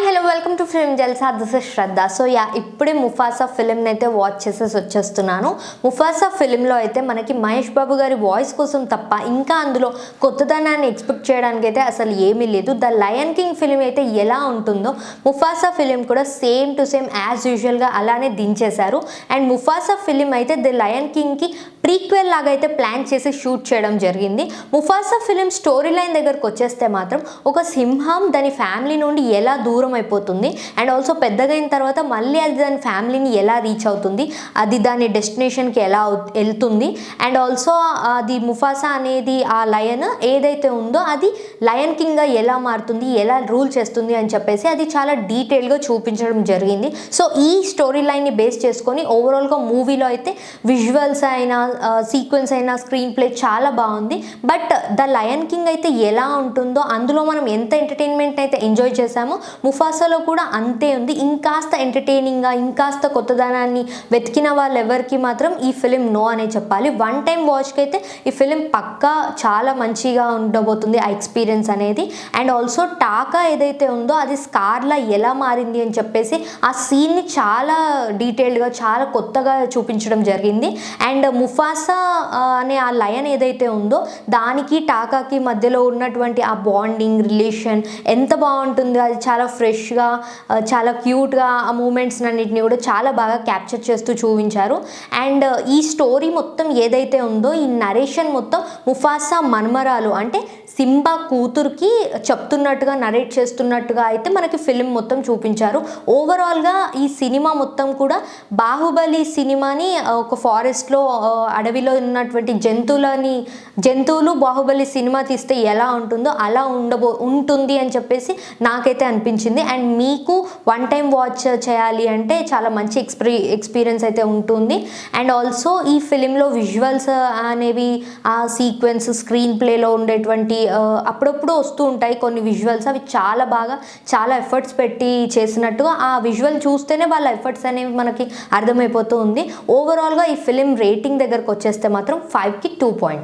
Hi hello welcome to film Jalsa. This is Shraddha. So ఇప్పుడే Mufasa ఫిలింని అయితే watch చేసేసి వచ్చేస్తున్నాను. ముఫాసా ఫిలింలో అయితే మనకి మహేష్ బాబు గారి వాయిస్ కోసం తప్ప ఇంకా అందులో కొత్తదనాన్ని ఎక్స్పెక్ట్ చేయడానికి అయితే అసలు ఏమీ లేదు. ద లయన్ కింగ్ ఫిలిం అయితే ఎలా ఉంటుందో ముఫాసా ఫిలిం కూడా సేమ్ టు సేమ్ యాజ్ యూజువల్గా అలానే దించేశారు. అండ్ ముఫాసా ఫిలిం అయితే ద లయన్ కింగ్కి ప్రీక్వెల్ లాగా అయితే ప్లాన్ చేసి షూట్ చేయడం జరిగింది. ముఫాసా ఫిలిం స్టోరీ లైన్ దగ్గరకు వచ్చేస్తే మాత్రం ఒక సింహం దాని ఫ్యామిలీ నుండి ఎలా దూరం అయిపోతుంది అండ్ ఆల్సో పెద్దగా అయిన తర్వాత మళ్ళీ అది దాని ఫ్యామిలీని ఎలా రీచ్ అవుతుంది, అది దాని డెస్టినేషన్కి ఎలా వెళ్తుంది అండ్ ఆల్సో అది ముఫాసా అనేది ఆ లయన్ ఏదైతే ఉందో అది లయన్ కింగ్గా ఎలా మారుతుంది, ఎలా రూల్ చేస్తుంది అని చెప్పేసి అది చాలా డీటెయిల్గా చూపించడం జరిగింది. సో ఈ స్టోరీ లైన్ని బేస్ చేసుకొని ఓవరాల్గా మూవీలో అయితే విజువల్స్ అయినా సీక్వెన్స్ అయినా స్క్రీన్ ప్లే చాలా బాగుంది. బట్ ద లయన్ కింగ్ అయితే ఎలా ఉంటుందో అందులో మనం ఎంత ఎంటర్టైన్మెంట్ అయితే ఎంజాయ్ చేసామో ముఫాసాలో కూడా అంతే ఉంది. ఇంకాస్త ఎంటర్టైనింగ్గా ఇంకాస్త కొత్తదనాన్ని వెతికిన వాళ్ళు ఎవరికి మాత్రం ఈ ఫిలిం నో అనే చెప్పాలి. వన్ టైం వాచ్కి అయితే ఈ ఫిలిం పక్కా చాలా మంచిగా ఉండబోతుంది ఆ ఎక్స్పీరియన్స్ అనేది. అండ్ ఆల్సో టాకా ఏదైతే ఉందో అది స్కార్లా ఎలా మారింది అని చెప్పేసి ఆ సీన్ని చాలా డీటెయిల్డ్గా చాలా కొత్తగా చూపించడం జరిగింది. అండ్ ముఫాసా అనే ఆ లయన్ ఏదైతే ఉందో దానికి టాకాకి మధ్యలో ఉన్నటువంటి ఆ బాండింగ్ రిలేషన్ ఎంత బాగుంటుంది. అది చాలా ఫ్రెష్గా చాలా క్యూట్గా ఆ మూమెంట్స్ అన్నిటిని కూడా చాలా బాగా క్యాప్చర్ చేస్తూ చూపించారు. అండ్ ఈ స్టోరీ మొత్తం ఏదైతే ఉందో ఈ నరేషన్ మొత్తం ముఫాసా మన్మరాలు అంటే సింబా కూతురుకి చెప్తున్నట్టుగా నరేట్ చేస్తున్నట్టుగా అయితే మనకి ఫిలిం మొత్తం చూపించారు. ఓవరాల్గా ఈ సినిమా మొత్తం కూడా బాహుబలి సినిమాని ఒక ఫారెస్ట్లో అడవిలో ఉన్నటువంటి జంతువులు బాహుబలి సినిమా తీస్తే ఎలా ఉంటుందో అలా ఉంటుంది అని చెప్పేసి నాకైతే అనిపించింది. అండ్ మీకు వన్ టైం వాచ్ చేయాలి అంటే చాలా మంచి ఎక్స్పీరియన్స్ అయితే ఉంటుంది. అండ్ ఆల్సో ఈ ఫిలింలో విజువల్స్ అనేవి ఆ సీక్వెన్స్ స్క్రీన్ ప్లేలో ఉండేటువంటి అప్పుడప్పుడు వస్తూ ఉంటాయి కొన్ని విజువల్స్, అవి చాలా బాగా చాలా ఎఫర్ట్స్ పెట్టి చేసినట్టుగా ఆ విజువల్ చూస్తేనే వాళ్ళ ఎఫర్ట్స్ అనేవి మనకి అర్థమైపోతూ ఉంది. ఓవరాల్గా ఈ ఫిలిం రేటింగ్ దగ్గరకు వచ్చేస్తే మాత్రం 5కి 2 పాయింట్స్.